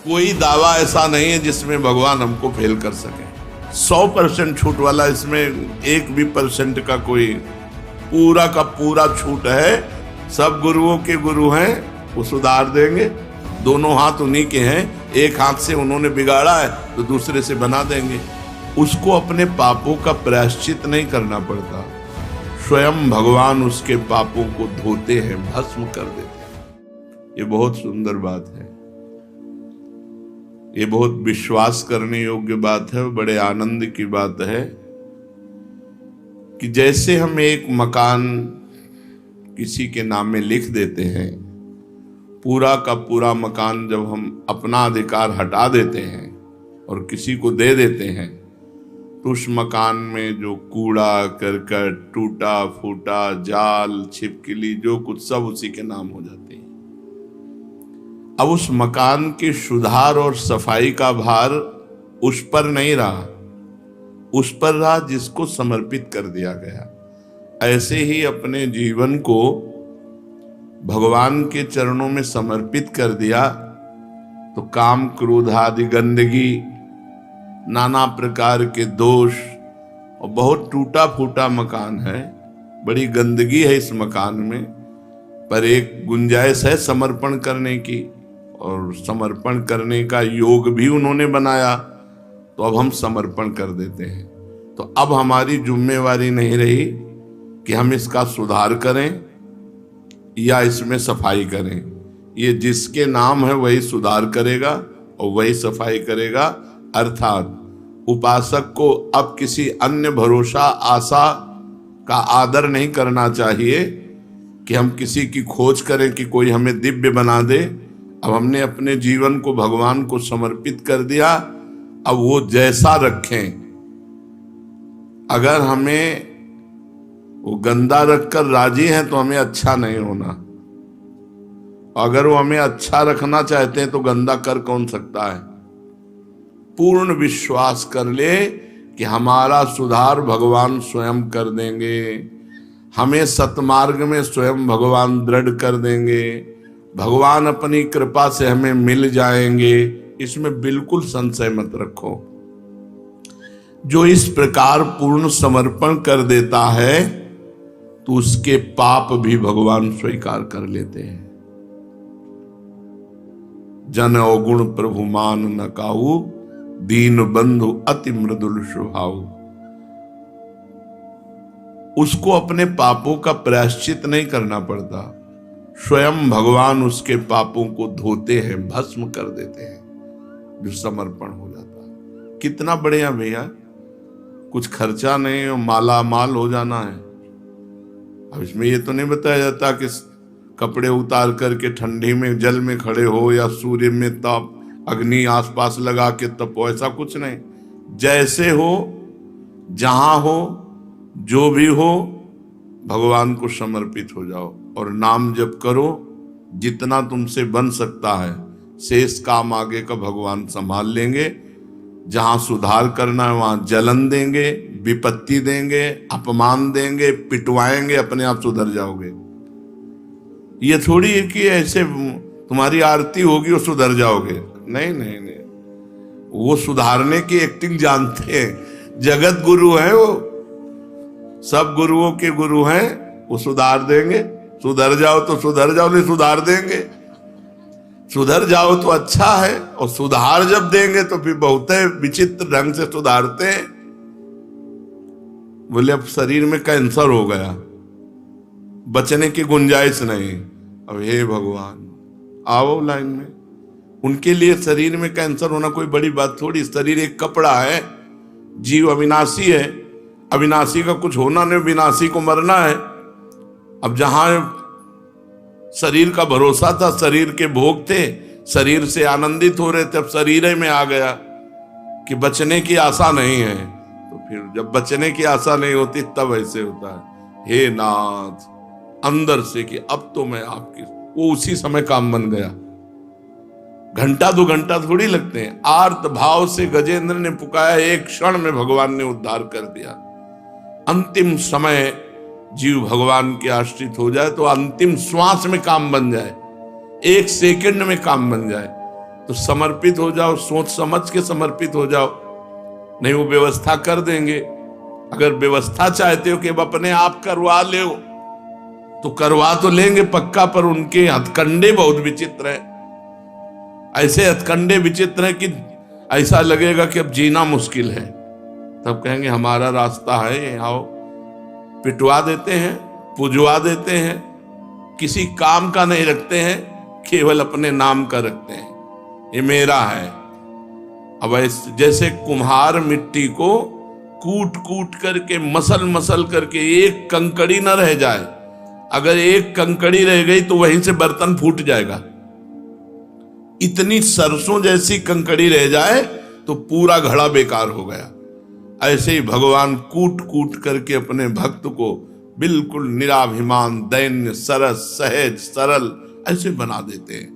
कोई दावा ऐसा नहीं है जिसमें भगवान हमको फेल कर सके। 100% छूट वाला, इसमें 1% भी का कोई पूरा का पूरा छूट है। सब गुरुओं के गुरु हैं, वो सुधार देंगे। दोनों हाथ उन्हीं के हैं, एक हाथ से उन्होंने बिगाड़ा है तो दूसरे से बना देंगे। उसको अपने पापों का प्रायश्चित नहीं करना पड़ता, स्वयं भगवान उसके पापों को धोते हैं, भस्म कर देते हैं। ये बहुत सुंदर बात है, ये बहुत विश्वास करने योग्य बात है, बड़े आनंद की बात है कि जैसे हम एक मकान किसी के नाम में लिख देते हैं, पूरा का पूरा मकान जब हम अपना अधिकार हटा देते हैं और किसी को दे देते हैं, तो उस मकान में जो कूड़ा करकट, टूटा फूटा जाल, छिपकली, जो कुछ सब उसी के नाम हो जाते हैं। अब उस मकान के सुधार और सफाई का भार उस पर नहीं रहा, उस पर रहा जिसको समर्पित कर दिया गया। ऐसे ही अपने जीवन को भगवान के चरणों में समर्पित कर दिया तो काम क्रोध आदि गंदगी, नाना प्रकार के दोष, और बहुत टूटा फूटा मकान है, बड़ी गंदगी है इस मकान में, पर एक गुंजाइश है समर्पण करने की, और समर्पण करने का योग भी उन्होंने बनाया, तो अब हम समर्पण कर देते हैं। तो अब हमारी जिम्मेवारी नहीं रही कि हम इसका सुधार करें या इसमें सफाई करें। ये जिसके नाम है वही सुधार करेगा और वही सफाई करेगा। अर्थात उपासक को अब किसी अन्य भरोसा आशा का आदर नहीं करना चाहिए कि हम किसी की खोज करें कि कोई हमें दिव्य बना दे। अब हमने अपने जीवन को भगवान को समर्पित कर दिया, अब वो जैसा रखें। अगर हमें वो गंदा रखकर राजी हैं तो हमें अच्छा नहीं होना, अगर वो हमें अच्छा रखना चाहते हैं तो गंदा कर कौन सकता है। पूर्ण विश्वास कर ले कि हमारा सुधार भगवान स्वयं कर देंगे, हमें सतमार्ग में स्वयं भगवान दृढ़ कर देंगे, भगवान अपनी कृपा से हमें मिल जाएंगे, इसमें बिल्कुल संशय मत रखो। जो इस प्रकार पूर्ण समर्पण कर देता है तो उसके पाप भी भगवान स्वीकार कर लेते हैं। जन अवगुण प्रभु मान न काहू, दीन बंधु अति मृदुल स्वभाव। उसको अपने पापों का प्रायश्चित नहीं करना पड़ता, स्वयं भगवान उसके पापों को धोते हैं, भस्म कर देते हैं, जो समर्पण हो जाता है। कितना बढ़िया भैया, कुछ खर्चा नहीं और माला माल हो जाना है। अब इसमें ये तो नहीं बताया जाता कि कपड़े उतार करके ठंडी में जल में खड़े हो या सूर्य में ताप अग्नि आसपास लगा के तपो, ऐसा कुछ नहीं। जैसे हो, जहां हो, जो भी हो, भगवान को समर्पित हो जाओ और नाम जप करो। जितना तुमसे बन सकता है, शेष काम आगे का भगवान संभाल लेंगे। जहां सुधार करना है वहां जलन देंगे, विपत्ति देंगे, अपमान देंगे, पिटवाएंगे, अपने आप सुधर जाओगे। ये थोड़ी है कि ऐसे तुम्हारी आरती होगी और सुधर जाओगे, नहीं नहीं नहीं। वो सुधारने की एक्टिंग जानते हैं, जगत गुरु है वो, सब गुरुओं के गुरु हैं, वो सुधार देंगे। सुधर जाओ तो सुधर जाओ, नहीं सुधार देंगे। सुधर जाओ तो अच्छा है, और सुधार जब देंगे तो फिर बहुत विचित्र ढंग से सुधारते हैं। बोले अब शरीर में कैंसर हो गया, बचने की गुंजाइश नहीं। अब हे भगवान आओ लाइन में। उनके लिए शरीर में कैंसर होना कोई बड़ी बात थोड़ी। शरीर एक कपड़ा है, जीव अविनाशी है, अविनाशी का कुछ होना नहीं, विनाशी को मरना है। अब जहां शरीर का भरोसा था, शरीर के भोग थे, शरीर से आनंदित हो रहे थे, अब शरीर में आ गया कि बचने की आशा नहीं है। तो फिर जब बचने की आशा नहीं होती तब ऐसे होता है, हे नाथ अंदर से कि अब तो मैं आपकी, वो उसी समय काम बन गया। घंटा 2 घंटा थोड़ी लगते हैं। आर्त भाव से गजेंद्र ने पुकारा, एक क्षण में भगवान ने उद्धार कर दिया। अंतिम समय जीव भगवान के आश्रित हो जाए तो अंतिम श्वास में काम बन जाए, 1 सेकंड में काम बन जाए। तो समर्पित हो जाओ, सोच समझ के समर्पित हो जाओ, नहीं वो व्यवस्था कर देंगे। अगर व्यवस्था चाहते हो कि अब अपने आप करवा ले तो करवा तो लेंगे पक्का, पर उनके हथकंडे बहुत विचित्र है। ऐसे हथकंडे विचित्र है कि ऐसा लगेगा कि अब जीना मुश्किल है। तब कहेंगे हमारा रास्ता है, आओ। पिटवा देते हैं, पुजवा देते हैं, किसी काम का नहीं रखते हैं, केवल अपने नाम का रखते हैं, ये मेरा है। अब जैसे कुम्हार मिट्टी को कूट कूट करके मसल मसल करके एक कंकड़ी न रह जाए, अगर एक कंकड़ी रह गई तो वहीं से बर्तन फूट जाएगा। इतनी सरसों जैसी कंकड़ी रह जाए तो पूरा घड़ा बेकार हो गया। ऐसे ही भगवान कूट कूट करके अपने भक्त को बिल्कुल निराभिमान, दैन्य, सरस, सहज, सरल ऐसे बना देते हैं।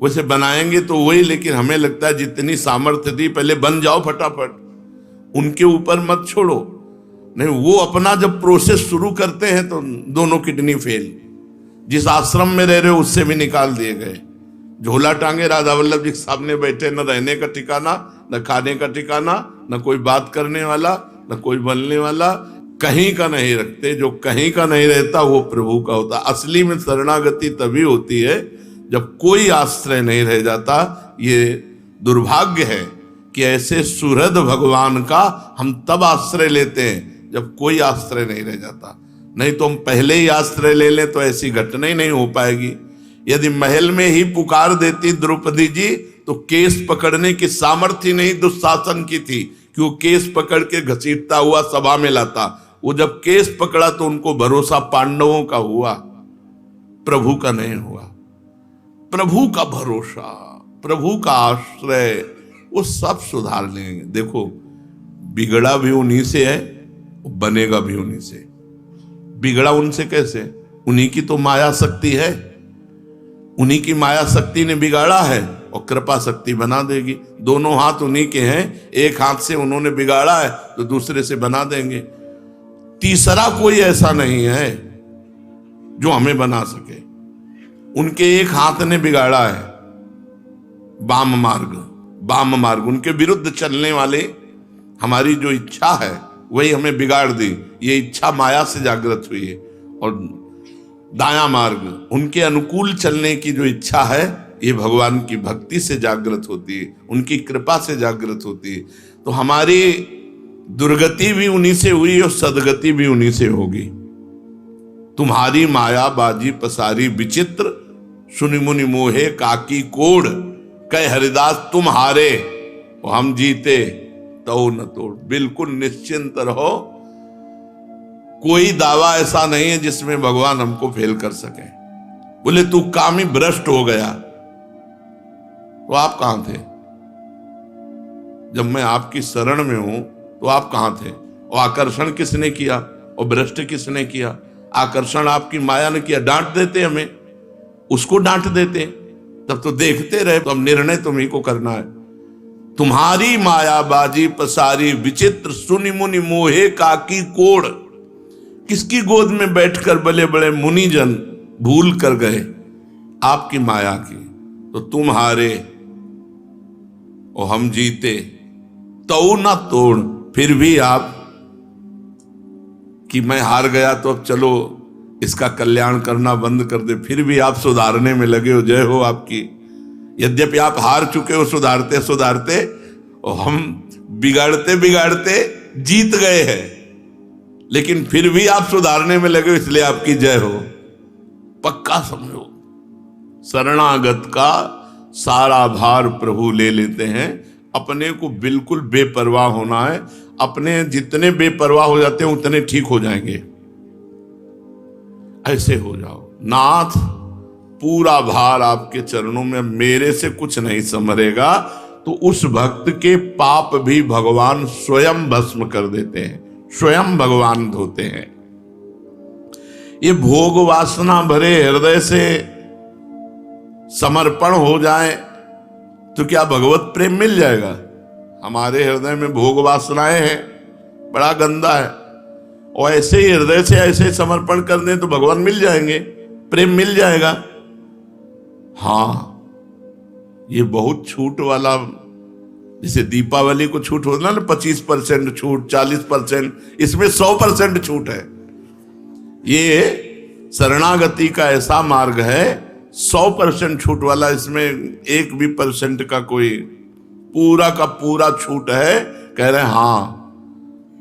वैसे बनाएंगे तो वही, लेकिन हमें लगता है जितनी सामर्थ्य दी पहले बन जाओ फटाफट, उनके ऊपर मत छोड़ो। नहीं, वो अपना जब प्रोसेस शुरू करते हैं तो दोनों किडनी फेल। जिस आश्रम में रह रहे हो उससे भी निकाल दिए गए। झोला टांगे राधा वल्लभ जी सामने बैठे, न रहने का ठिकाना, न खाने का ठिकाना, न कोई बात करने वाला, न कोई बोलने वाला, कहीं का नहीं रखते। जो कहीं का नहीं रहता वो प्रभु का होता। असली में शरणागति तभी होती है जब कोई आश्रय नहीं रह जाता। ये दुर्भाग्य है कि ऐसे सुहृद भगवान का हम तब आश्रय लेते हैं जब कोई आश्रय नहीं रह जाता। नहीं तो हम पहले ही आश्रय ले लें तो ऐसी घटना ही नहीं हो पाएगी। यदि महल में ही पुकार देती द्रौपदी जी तो केस पकड़ने की सामर्थ्य नहीं दुशासन की थी कि वो केस पकड़ के घसीटता हुआ सभा में लाता। वो जब केस पकड़ा तो उनको भरोसा पांडवों का हुआ, प्रभु का नहीं हुआ। प्रभु का भरोसा, प्रभु का आश्रय, वो सब सुधार लेंगे। देखो, बिगड़ा भी उन्हीं से है, बनेगा भी उन्हीं से। बिगड़ा उनसे कैसे? उन्हीं की तो माया शक्ति है, उन्हीं की माया शक्ति ने बिगाड़ा है और कृपा शक्ति बना देगी। दोनों हाथ उन्हीं के हैं, एक हाथ से उन्होंने बिगाड़ा है तो दूसरे से बना देंगे। तीसरा कोई ऐसा नहीं है जो हमें बना सके। उनके एक हाथ ने बिगाड़ा है वाम मार्ग, उनके विरुद्ध चलने वाले हमारी जो इच्छा है वही हमें बिगाड़ दी। ये इच्छा माया से जागृत हुई है। और दायां मार्ग, उनके अनुकूल चलने की जो इच्छा है ये भगवान की भक्ति से जागृत होती है, उनकी कृपा से जागृत होती है। तो हमारी दुर्गति भी उन्हीं से हुई और सदगति भी उन्हीं से होगी। तुम्हारी माया बाजी पसारी विचित्र, सुनि मुनि मोहे काकी कोड़, कह हरिदास तुम हारे और हम जीते तो न तोड़। बिल्कुल निश्चिंत रहो, कोई दावा ऐसा नहीं है जिसमें भगवान हमको फेल कर सके। बोले तू कामी भ्रष्ट हो गया, तो आप कहां थे? जब मैं आपकी शरण में हूं तो आप कहां थे? और आकर्षण किसने किया और भ्रष्ट किसने किया? आकर्षण आपकी माया ने किया। डांट देते हमें, उसको डांट देते, तब तो देखते रहे। तो अब निर्णय तुम्ही को करना है। तुम्हारी माया बाजी पसारी विचित्र, सुनि मुनि मोहे काकी कोड़। किसकी गोद में बैठकर बड़े बड़े मुनिजन भूल कर गए आपकी माया की। तो तुम हारे और हम जीते तो ना तोड़। फिर भी आप कि मैं हार गया तो अब चलो इसका कल्याण करना बंद कर दे, फिर भी आप सुधारने में लगे हो। जय हो आपकी। यद्यपि आप हार चुके हो सुधारते सुधारते, और हम बिगाड़ते बिगाड़ते जीत गए हैं, लेकिन फिर भी आप सुधारने में लगे हो, इसलिए आपकी जय हो। पक्का समझो, शरणागत का सारा भार प्रभु ले लेते हैं। अपने को बिल्कुल बेपरवाह होना है। अपने जितने बेपरवाह हो जाते हैं उतने ठीक हो जाएंगे। ऐसे हो जाओ, नाथ पूरा भार आपके चरणों में, मेरे से कुछ नहीं संभरेगा। तो उस भक्त के पाप भी भगवान स्वयं भस्म कर देते हैं, स्वयं भगवान धोते हैं। ये भोग वासना भरे हृदय से समर्पण हो जाए तो क्या भगवत प्रेम मिल जाएगा? हमारे हृदय में भोग वासनाएं हैं, बड़ा गंदा है। और ऐसे ही हृदय से ऐसे समर्पण कर दें तो भगवान मिल जाएंगे, प्रेम मिल जाएगा। हाँ, ये बहुत छूट वाला, जैसे दीपावली को छूट होता ना 25% छूट, 40%, इसमें 100% छूट है। ये शरणागति का ऐसा मार्ग है 100% छूट वाला, इसमें 1 भी % का कोई, पूरा का पूरा छूट है। कह रहे हैं हाँ,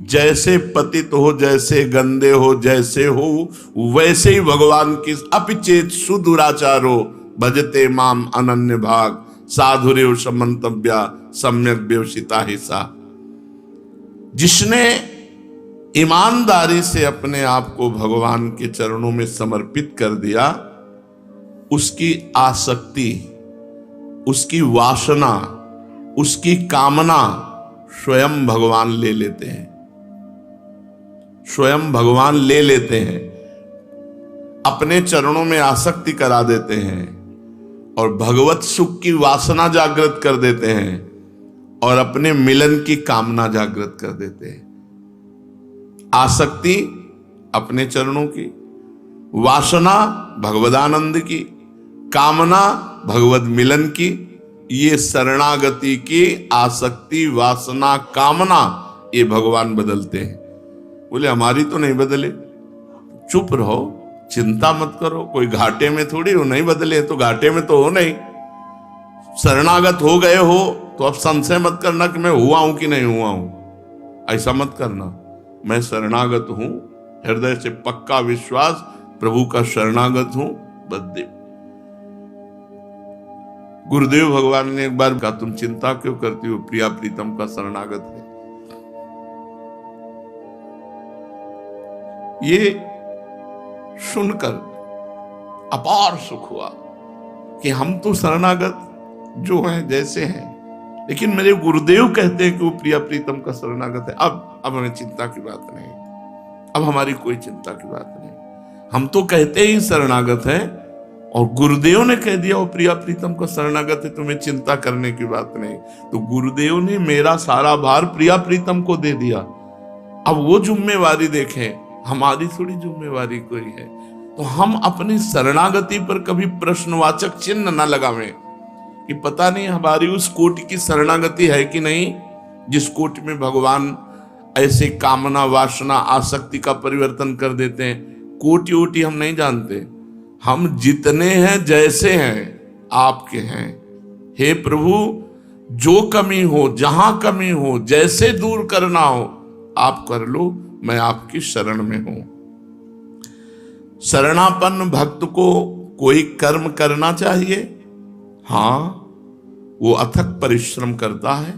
जैसे पतित हो, जैसे गंदे हो, जैसे हो वैसे ही भगवान की अपिचेत सुदुराचारो भजते माम अनन्य भाग साधुरेव समंतव्या सम्यक व्यवसिता ही सा। जिसने ईमानदारी से अपने आप को भगवान के चरणों में समर्पित कर दिया, उसकी आसक्ति, उसकी वासना, उसकी कामना स्वयं भगवान ले लेते हैं, स्वयं भगवान ले लेते हैं, अपने चरणों में आसक्ति करा देते हैं और भगवत सुख की वासना जागृत कर देते हैं और अपने मिलन की कामना जागृत कर देते हैं। आसक्ति अपने चरणों की, वासना भगवदानंद की, कामना भगवत मिलन की। ये शरणागति की आसक्ति, वासना, कामना ये भगवान बदलते हैं। बोले हमारी तो नहीं बदले, चुप रहो, चिंता मत करो, कोई घाटे में थोड़ी हो, नहीं बदले तो घाटे में तो हो नहीं। शरणागत हो गए हो तो अब संशय मत करना कि मैं हुआ हूं कि नहीं हुआ हूं, ऐसा मत करना। मैं शरणागत हूं, हृदय से पक्का विश्वास, प्रभु का शरणागत हूं। बददेव गुरुदेव भगवान ने एक बार कहा, तुम चिंता क्यों करती हो, प्रिया प्रीतम का शरणागत है। ये सुनकर अपार सुख हुआ कि हम तो शरणागत जो हैं जैसे हैं, लेकिन मेरे गुरुदेव कहते हैं कि वो प्रिया प्रीतम का शरणागत है। अब हमें चिंता की बात नहीं, अब हमारी कोई चिंता की बात नहीं। हम तो कहते ही शरणागत हैं और गुरुदेव ने कह दिया वो प्रिया प्रीतम का शरणागत है, तुम्हें चिंता करने की बात नहीं। तो गुरुदेव ने मेरा सारा भार प्रिया प्रीतम को दे दिया। अब वो जिम्मेवारी देखें, हमारी थोड़ी जिम्मेवारी कोई है। तो हम अपनी शरणागति पर कभी प्रश्नवाचक चिन्ह न लगावें कि पता नहीं हमारी उस कोटि की शरणागति है कि नहीं, जिस कोटि में भगवान ऐसे कामना, वासना, आसक्ति का परिवर्तन कर देते हैं। कोटि वोटि हम नहीं जानते, हम जितने हैं जैसे हैं आपके हैं। हे प्रभु, जो कमी हो, जहां कमी हो, जैसे दूर करना हो आप कर लो, मैं आपकी शरण में हूं। शरणापन्न भक्त को कोई कर्म करना चाहिए, हां, वो अथक परिश्रम करता है,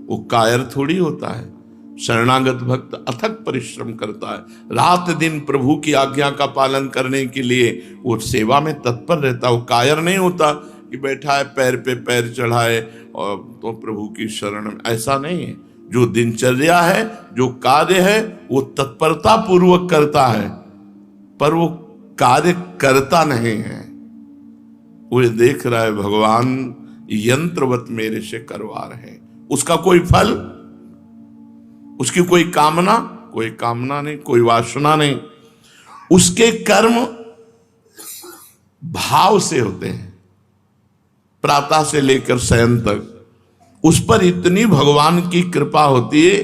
वो कायर थोड़ी होता है। शरणागत भक्त अथक परिश्रम करता है, रात दिन प्रभु की आज्ञा का पालन करने के लिए वो सेवा में तत्पर रहता है। वो कायर नहीं होता कि बैठा है पैर पे पैर चढ़ाए और तो प्रभु की शरण में, ऐसा नहीं है। जो दिनचर्या है, जो कार्य है, वो तत्परता पूर्वक करता है, पर वो कार्य करता नहीं है। वो देख रहा है भगवान यंत्रवत मेरे से करवा रहे हैं, उसका कोई फल, उसकी कोई कामना नहीं, कोई वासना नहीं। उसके कर्म भाव से होते हैं, प्रातः से लेकर शयन तक। उस पर इतनी भगवान की कृपा होती है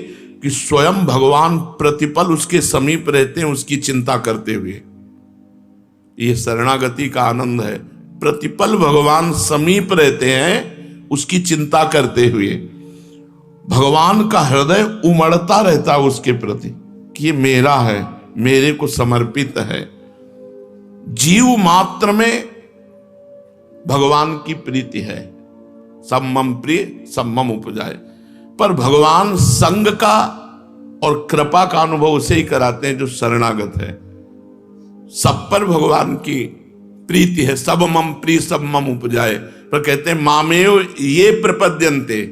कि स्वयं भगवान प्रतिपल उसके समीप रहते हैं, उसकी चिंता करते हुए। यह शरणागति का आनंद है, प्रतिपल भगवान समीप रहते हैं उसकी चिंता करते हुए। भगवान का हृदय उमड़ता रहता है उसके प्रति कि ये मेरा है, मेरे को समर्पित है। जीव मात्र में भगवान की प्रीति है, सब मम प्रिय सब मम उपजाए। पर भगवान संग का और कृपा का अनुभव उसे ही कराते हैं जो शरणागत है। सब पर भगवान की प्रीति है, सब मम प्रिय सब मम उपजाए। पर कहते हैं मामेव ये प्रपद्यन्ते,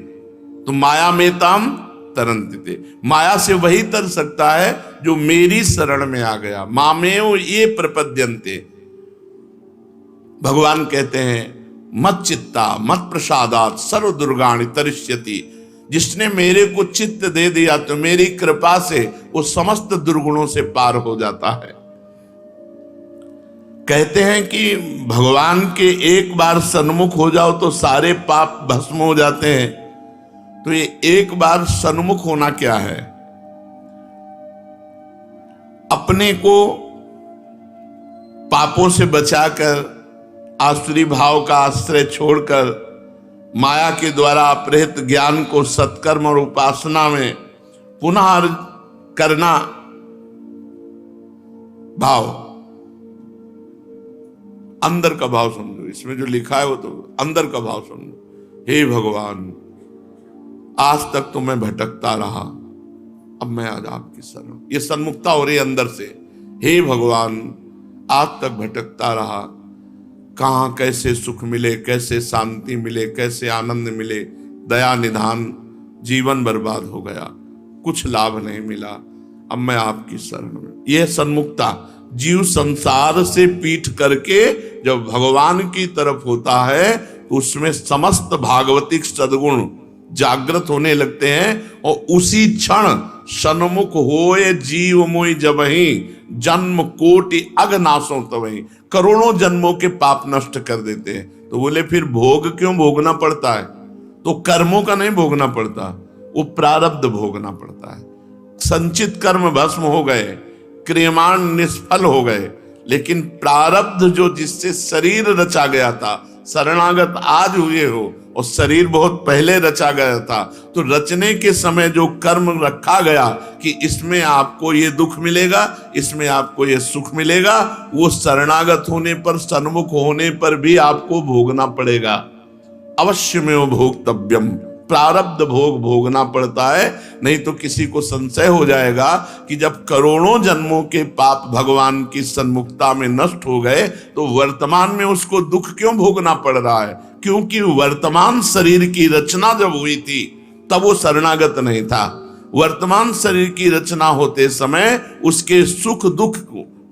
तो माया में ताम तरंते। माया से वही तर सकता है जो मेरी शरण में आ गया। मामेव ये प्रपद्यन्ते, भगवान कहते हैं मत चित्ता मत प्रसादात सर्व दुर्गाणि तरिष्यति। जिसने मेरे को चित्त दे दिया तो मेरी कृपा से वो समस्त दुर्गुणों से पार हो जाता है। कहते हैं कि भगवान के एक बार सन्मुख हो जाओ तो सारे पाप भस्म हो जाते हैं। तो ये एक बार सन्मुख होना क्या है? अपने को पापों से बचाकर, आसुरी भाव का आश्रय छोड़कर, माया के द्वारा अपहृत ज्ञान को सत्कर्म और उपासना में पुनः करना भाव, अंदर का भाव समझो। इसमें जो लिखा है वो तो अंदर का भाव समझो। हे भगवान, आज तक तो मैं भटकता रहा, अब मैं आज आपकी शरण। ये सन्मुखता हो रही अंदर से। हे भगवान, आज तक भटकता रहा, कहां कैसे सुख मिले, कैसे शांति मिले, कैसे आनंद मिले, दया निधान, जीवन बर्बाद हो गया, कुछ लाभ नहीं मिला, अब मैं आपकी शरण में। यह सन्मुखता। जीव संसार से पीठ करके जब भगवान की तरफ होता है तो उसमें समस्त भागवतिक सद्गुण जागृत होने लगते हैं और उसी क्षण सन्मुख होए जीव मोई जबहि, जन्म कोटि अगनाशों तबहि। करोड़ों जन्मों के पाप नष्ट कर देते हैं। तो बोले फिर भोग क्यों भोगना पड़ता है? तो कर्मों का नहीं भोगना पड़ता, वो प्रारब्ध भोगना पड़ता है। संचित कर्म भस्म हो गए, क्रियमाण निष्फल हो गए, लेकिन प्रारब्ध जो जिससे शरीर रचा गया था, शरणागत आज हुए हो और शरीर बहुत पहले रचा गया था, तो रचने के समय जो कर्म रखा गया कि इसमें आपको ये दुख मिलेगा, इसमें आपको ये सुख मिलेगा, वो शरणागत होने पर, सन्मुख होने पर भी आपको भोगना पड़ेगा। अवश्य में वो भोक्तव्यम, प्रारब्ध भोग भोगना पड़ता है। नहीं तो किसी को संशय हो जाएगा कि जब करोड़ों जन्मों के पाप भगवान की सन्मुखता में नष्ट हो गए तो वर्तमान में उसको दुख क्यों भोगना पड़ रहा है? क्योंकि वर्तमान शरीर की रचना जब हुई थी तब वो शरणागत नहीं था। वर्तमान शरीर की रचना होते समय उसके सुख दुख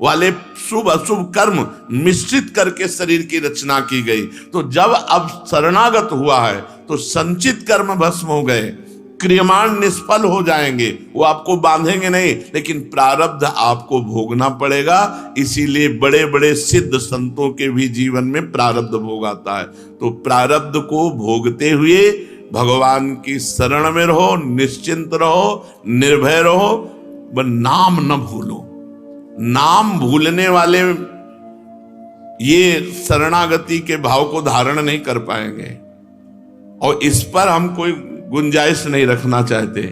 वाले शुभ अशुभ कर्म मिश्रित करके शरीर की रचना की गई। तो जब अब शरणागत हुआ है तो संचित कर्म भस्म हो गए, क्रियमाण निष्फल हो जाएंगे, वो आपको बांधेंगे नहीं, लेकिन प्रारब्ध आपको भोगना पड़ेगा। इसीलिए बड़े बड़े सिद्ध संतों के भी जीवन में प्रारब्ध भोग आता है। तो प्रारब्ध को भोगते हुए भगवान की शरण में रहो, निश्चिंत रहो, निर्भय रहो, पर नाम न भूलो। नाम भूलने वाले ये शरणागति के भाव को धारण नहीं कर पाएंगे। और इस पर हम कोई गुंजाइश नहीं रखना चाहते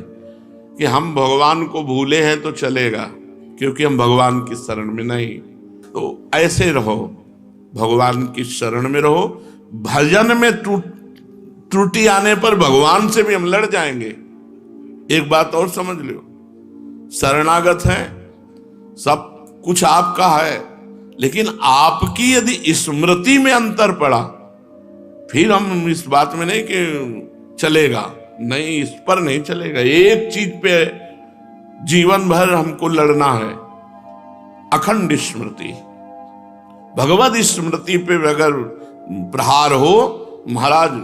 कि हम भगवान को भूले हैं तो चलेगा, क्योंकि हम भगवान की शरण में नहीं। तो ऐसे रहो, भगवान की शरण में रहो। भजन में त्रुटि आने पर भगवान से भी हम लड़ जाएंगे। एक बात और समझ लो, शरणागत है, सब कुछ आपका है, लेकिन आपकी यदि स्मृति में अंतर पड़ा, फिर हम इस बात में नहीं कि चलेगा, नहीं, इस पर नहीं चलेगा। एक चीज पे जीवन भर हमको लड़ना है, अखंड स्मृति। भगवत स्मृति पे अगर प्रहार हो, महाराज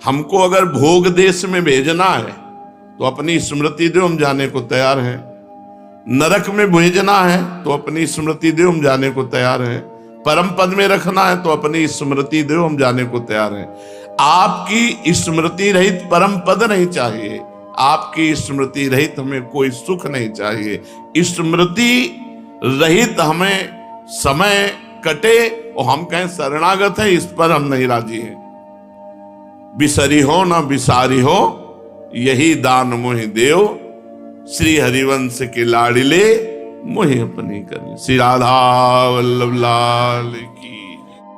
हमको अगर भोग देश में भेजना है तो अपनी स्मृति दो, हम जाने को तैयार हैं। नरक में भेजना है तो अपनी स्मृति दो, हम जाने को तैयार हैं। परम पद में रखना है तो अपनी स्मृति दो, हम जाने को तैयार हैं। आपकी स्मृति रहित परम पद नहीं चाहिए, आपकी स्मृति रहित हमें कोई सुख नहीं चाहिए। स्मृति रहित हमें समय कटे और हम कहें शरणागत है, इस पर हम नहीं राजी हैं। बिसरी हो न बिसारी हो, यही दान मोहि देव, श्री हरिवंश के लाडिले मोहि अपनी कर। श्री राधा वल्लभ लाल की।